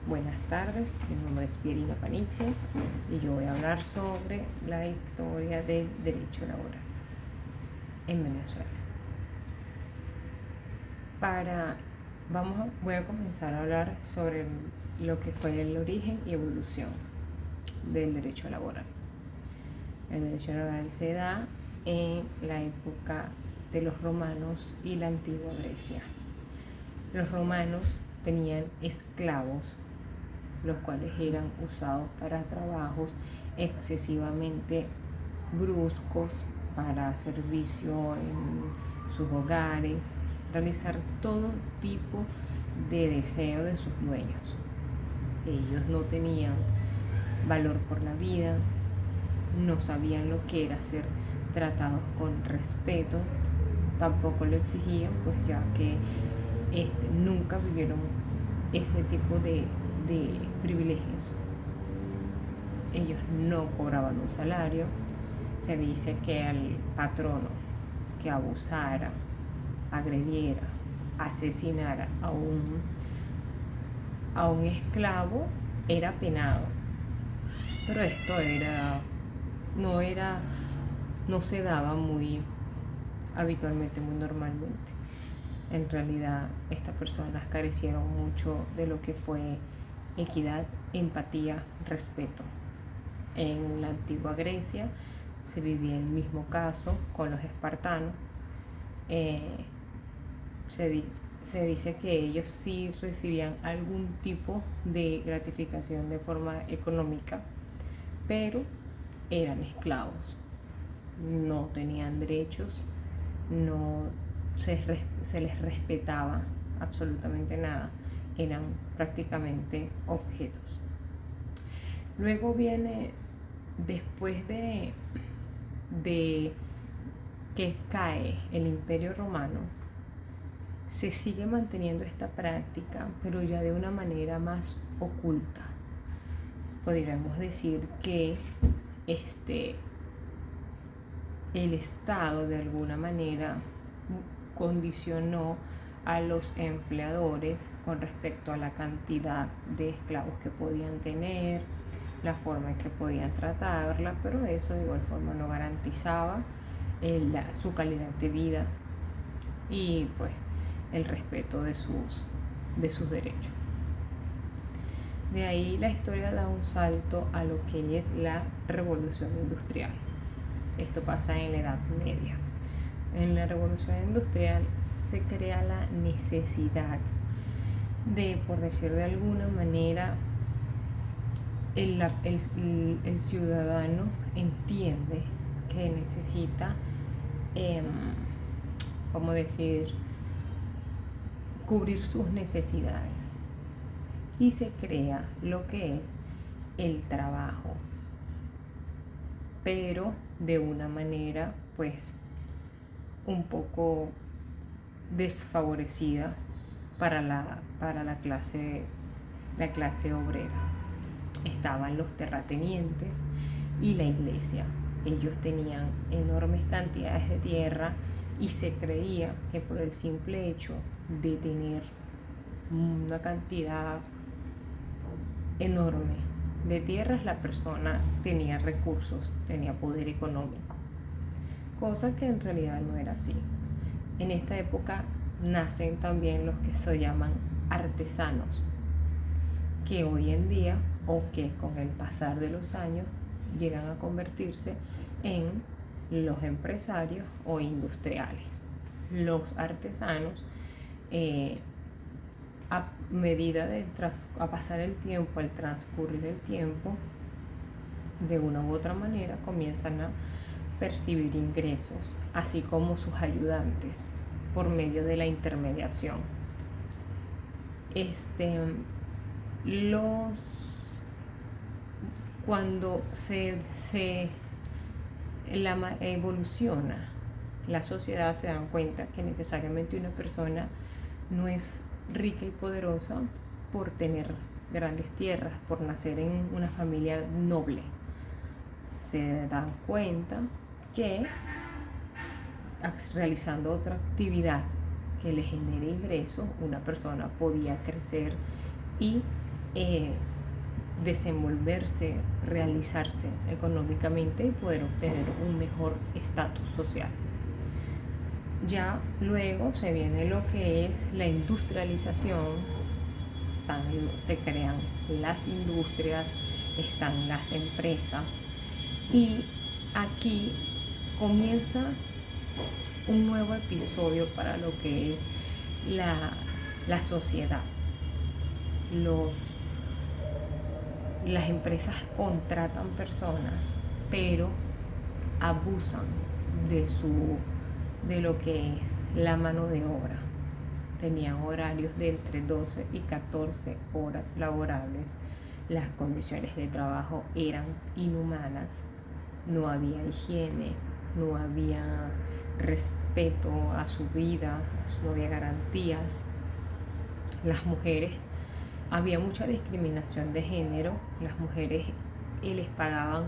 Buenas tardes, mi nombre es Pierina Paniche y yo voy a hablar sobre la historia del derecho laboral en Venezuela. Voy a comenzar a hablar sobre lo que fue el origen y evolución del derecho laboral. El derecho laboral se da en la época de los romanos y la antigua Grecia. Los romanos tenían esclavos, los cuales eran usados para trabajos excesivamente bruscos, para servicio en sus hogares, realizar todo tipo de deseo de sus dueños. Ellos no tenían valor por la vida, no sabían lo que era ser tratados con respeto, tampoco lo exigían, pues ya que nunca vivieron ese tipo de privilegios. Ellos no cobraban un salario. Se dice que al patrono que abusara, agrediera, asesinara a un esclavo era penado. Pero esto no se daba muy habitualmente, muy normalmente. En realidad, estas personas carecieron mucho de lo que fue equidad, empatía, respeto. En la antigua Grecia se vivía el mismo caso con los espartanos. Se dice que ellos sí recibían algún tipo de gratificación de forma económica, pero eran esclavos, no tenían derechos, no se les respetaba absolutamente nada, eran prácticamente objetos. Luego viene, después de que cae el Imperio Romano, se sigue manteniendo esta práctica, pero ya de una manera más oculta. Podríamos decir que el Estado de alguna manera condicionó a los empleadores con respecto a la cantidad de esclavos que podían tener, la forma en que podían tratarla, pero eso de igual forma no garantizaba su calidad de vida y pues el respeto de sus derechos. De ahí la historia da un salto a lo que es la revolución industrial. Esto pasa en la Edad Media. En la revolución industrial se crea la necesidad de, por decir de alguna manera, el ciudadano entiende que necesita, cubrir sus necesidades, y se crea lo que es el trabajo, pero de una manera pues un poco desfavorecida para la clase obrera. Estaban los terratenientes y la iglesia. Ellos tenían enormes cantidades de tierra y se creía que por el simple hecho de tener una cantidad enorme de tierras, la persona tenía recursos, tenía poder económico, cosa que en realidad no era así. En esta época nacen también los que se llaman artesanos, que hoy en día, o que con el pasar de los años, llegan a convertirse en los empresarios o industriales. Los artesanos, a pasar el tiempo, al transcurrir el tiempo, de una u otra manera comienzan a percibir ingresos, así como sus ayudantes, por medio de la intermediación. Cuando evoluciona la sociedad, se dan cuenta que necesariamente una persona no es rica y poderosa por tener grandes tierras, por nacer en una familia noble. Se dan cuenta que realizando otra actividad que le genere ingresos, una persona podía crecer y desenvolverse, realizarse económicamente y poder obtener un mejor estatus social. Ya luego se viene lo que es la industrialización, se crean las industrias, están las empresas y aquí comienza un nuevo episodio para lo que es la sociedad. Las empresas contratan personas, pero abusan de lo que es la mano de obra. Tenían horarios de entre 12 y 14 horas laborables. Las condiciones de trabajo eran inhumanas. No había higiene, no había respeto a su vida, no había garantías. Las mujeres, había mucha discriminación de género. Las mujeres les pagaban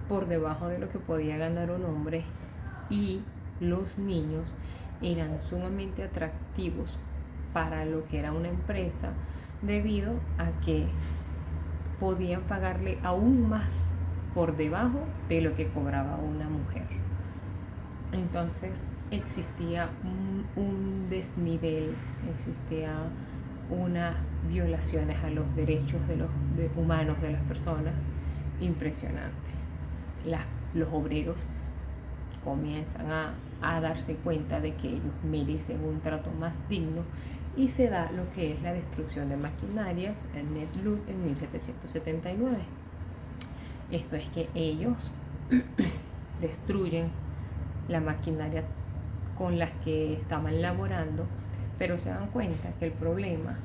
por debajo de lo que podía ganar un hombre y los niños eran sumamente atractivos para lo que era una empresa debido a que podían pagarle aún más por debajo de lo que cobraba una mujer. Entonces existía un desnivel, existía unas violaciones a los derechos humanos de las personas impresionantes. Los obreros comienzan a darse cuenta de que ellos merecen un trato más digno y se da lo que es la destrucción de maquinarias en Netlut en 1779. Esto es que ellos destruyen la maquinaria con las que estaban laborando, pero se dan cuenta que el problema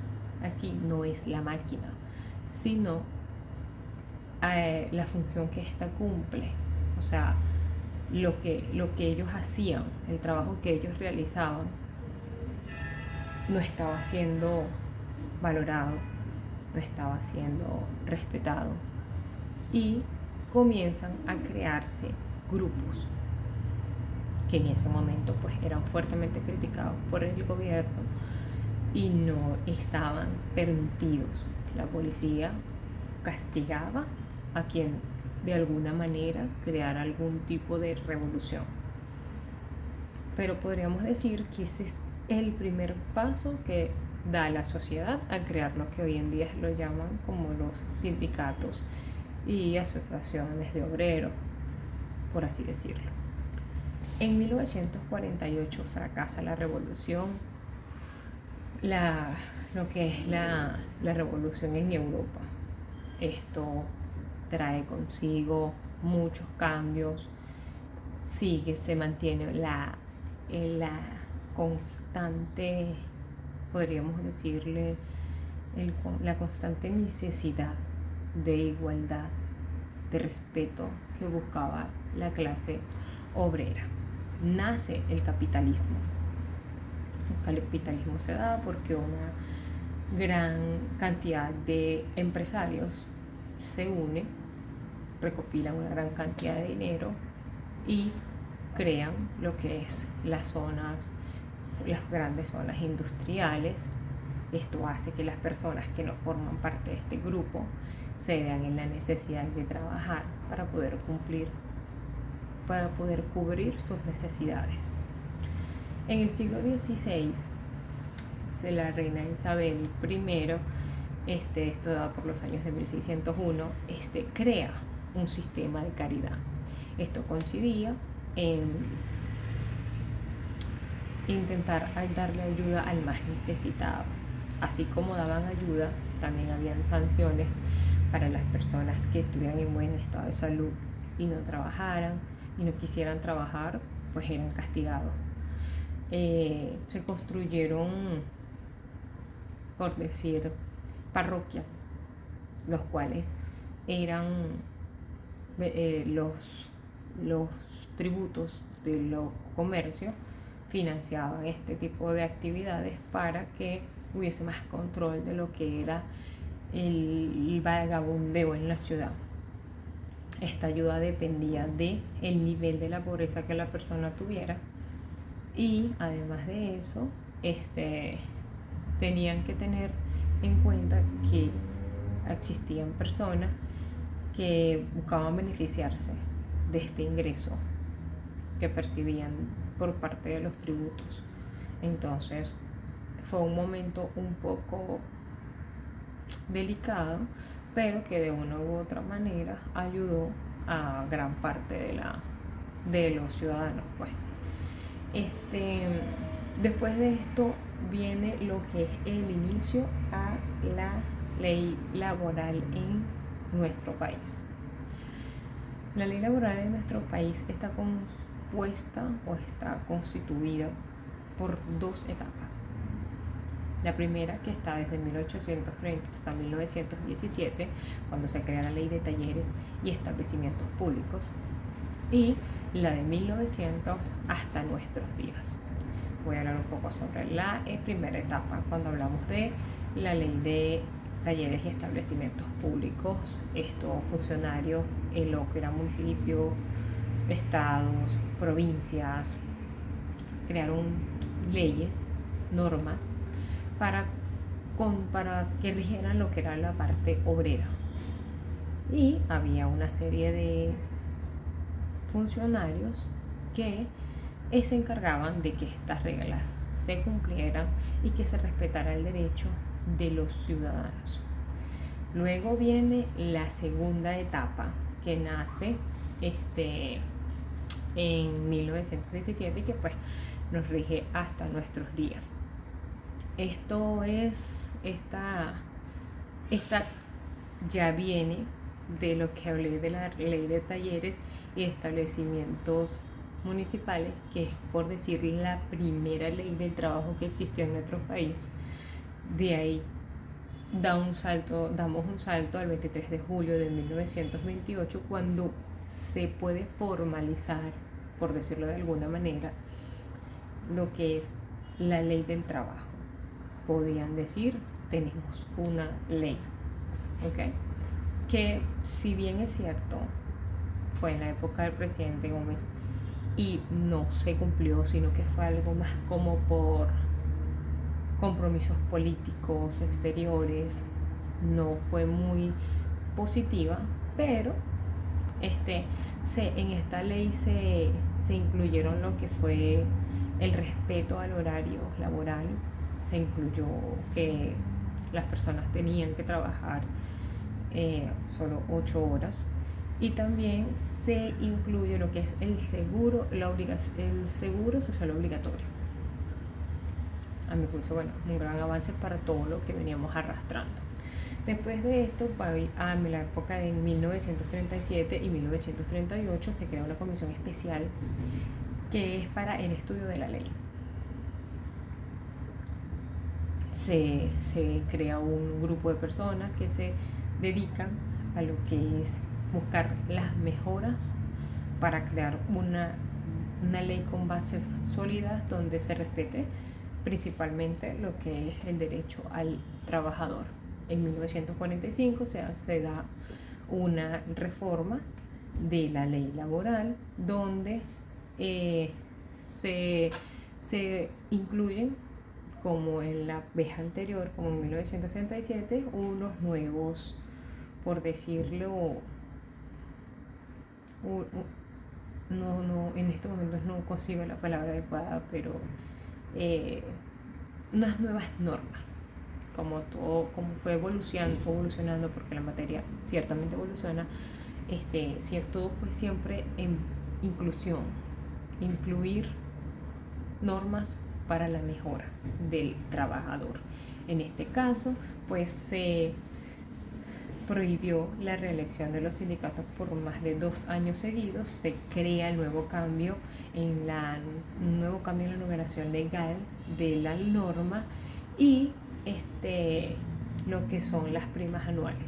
aquí no es la máquina, sino la función que ésta cumple. O sea, lo que ellos hacían, el trabajo que ellos realizaban, no estaba siendo valorado, no estaba siendo respetado. Y comienzan a crearse grupos que en ese momento pues eran fuertemente criticados por el gobierno y no estaban permitidos. La policía castigaba a quien de alguna manera creara algún tipo de revolución. Pero podríamos decir que ese es el primer paso que da la sociedad a crear lo que hoy en día lo llaman como los sindicatos y asociaciones de obreros, por así decirlo. En 1948 fracasa la revolución, lo que es la revolución en Europa. Esto trae consigo muchos cambios, se mantiene la constante, podríamos decirle, la constante necesidad de igualdad, de respeto que buscaba la clase obrera. Nace el capitalismo. El capitalismo se da porque una gran cantidad de empresarios se une, recopilan una gran cantidad de dinero y crean lo que es las grandes zonas industriales. Esto hace que las personas que no forman parte de este grupo se vean en la necesidad de trabajar para poder cubrir sus necesidades. En el siglo XVI, la reina Isabel I, esto da por los años de 1601, crea un sistema de caridad. Esto consistía en intentar darle ayuda al más necesitado. Así como daban ayuda, también habían sanciones para las personas que estuvieran en buen estado de salud y no trabajaran y no quisieran trabajar, pues eran castigados. Se construyeron, por decir, parroquias, los cuales eran los tributos de los comercios financiaban este tipo de actividades para que hubiese más control de lo que era el vagabundeo en la ciudad. Esta ayuda dependía del nivel de la pobreza que la persona tuviera y además de eso tenían que tener en cuenta que existían personas que buscaban beneficiarse de este ingreso que percibían por parte de los tributos. Entonces fue un momento un poco delicado, pero que de una u otra manera ayudó a gran parte de los ciudadanos, pues. Después de esto viene lo que es el inicio a la ley laboral en nuestro país. La ley laboral en nuestro país está compuesta o está constituida por dos etapas. La primera, que está desde 1830 hasta 1917, cuando se crea la ley de talleres y establecimientos públicos, y la de 1900 hasta nuestros días. Voy a hablar un poco sobre la primera etapa, cuando hablamos de la ley de talleres y establecimientos públicos. Estos funcionarios en lo que era municipio, estados, provincias, crearon leyes, normas para que rigieran lo que era la parte obrera. Y había una serie de funcionarios que se encargaban de que estas reglas se cumplieran y que se respetara el derecho de los ciudadanos. Luego viene la segunda etapa, que nace en 1917 y que pues nos rige hasta nuestros días. Esta ya viene de lo que hablé de la ley de talleres y establecimientos municipales, que es, por decir, la primera ley del trabajo que existió en nuestro país. De ahí damos un salto al 23 de julio de 1928, cuando se puede formalizar, por decirlo de alguna manera, lo que es la ley del trabajo. Podrían decir, tenemos una ley, ¿ok? Que, si bien es cierto, fue en la época del presidente Gómez y no se cumplió, sino que fue algo más como por compromisos políticos exteriores, no fue muy positiva, pero en esta ley se incluyeron lo que fue el respeto al horario laboral, se incluyó que las personas tenían que trabajar solo 8 horas, y también se incluye lo que es el seguro social obligatorio. A mi juicio, bueno, un gran avance para todo lo que veníamos arrastrando. Después de esto, a la época de 1937 y 1938, se crea una comisión especial que es para el estudio de la ley. Se crea un grupo de personas que se dedican a lo que es buscar las mejoras para crear una ley con bases sólidas, donde se respete principalmente lo que es el derecho al trabajador. En 1945 se da una reforma de la ley laboral, donde se incluyen, como en la vez anterior, como en 1967, unos nuevos, por decirlo, en estos momentos no consigo la palabra adecuada, pero unas nuevas normas, como fue evolucionando, porque la materia ciertamente evoluciona. Todo fue siempre en inclusión, incluir normas para la mejora del trabajador. En este caso, pues se prohibió la reelección de los sindicatos por más de 2 años seguidos. Se crea el nuevo cambio en la numeración legal de la norma y lo que son las primas anuales.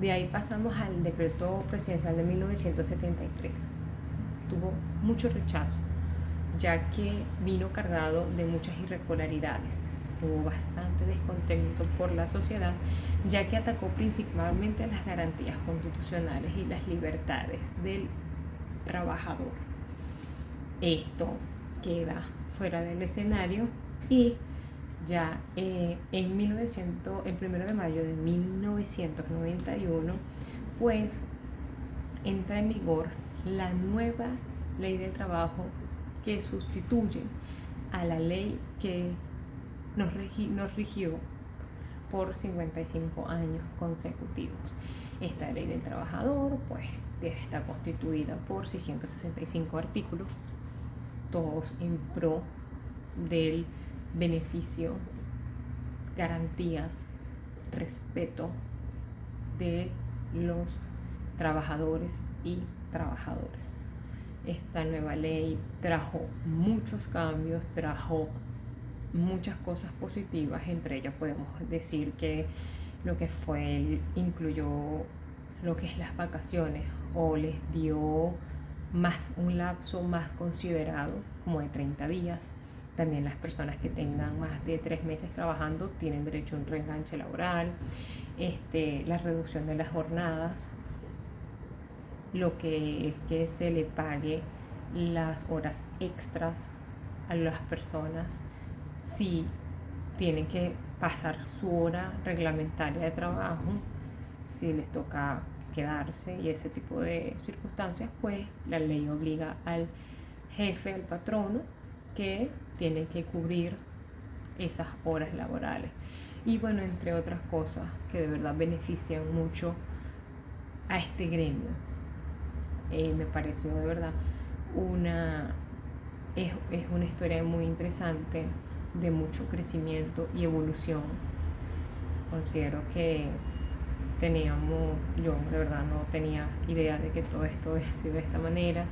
De ahí pasamos al decreto presidencial de 1973. Tuvo mucho rechazo, ya que vino cargado de muchas irregularidades. Hubo bastante descontento por la sociedad, ya que atacó principalmente las garantías constitucionales y las libertades del trabajador. Esto queda fuera del escenario y el 1 de mayo de 1991, pues entra en vigor la nueva ley del trabajo que sustituye a la ley que nos rigió por 55 años consecutivos. Esta ley del trabajador pues está constituida por 665 artículos, todos en pro del beneficio, garantías, respeto de los trabajadores y trabajadoras. Esta nueva ley trajo muchos cambios, trajo muchas cosas positivas. Entre ellas podemos decir que incluyó lo que es las vacaciones, o les dio un lapso más considerado, como de 30 días. También las personas que tengan más de 3 meses trabajando tienen derecho a un reenganche laboral, la reducción de las jornadas, lo que es que se le pague las horas extras a las personas si tienen que pasar su hora reglamentaria de trabajo, si les toca quedarse y ese tipo de circunstancias, pues la ley obliga al jefe, al patrono, que tiene que cubrir esas horas laborales. Y bueno, entre otras cosas que de verdad benefician mucho a este gremio. Me pareció de verdad es una historia muy interesante, de mucho crecimiento y evolución. Considero que yo de verdad no tenía idea de que todo esto había sido de esta manera,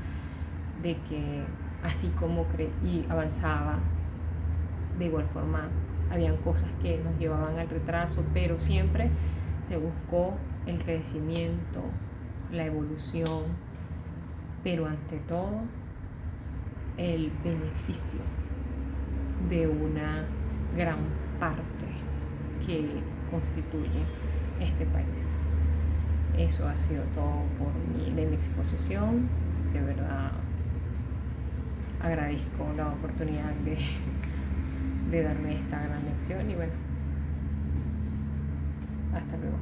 de que así como y avanzaba, de igual forma habían cosas que nos llevaban al retraso, pero siempre se buscó el crecimiento, la evolución, pero ante todo el beneficio de una gran parte que constituye este país. Eso ha sido todo de mi exposición. De verdad agradezco la oportunidad de darme esta gran lección y bueno, hasta luego.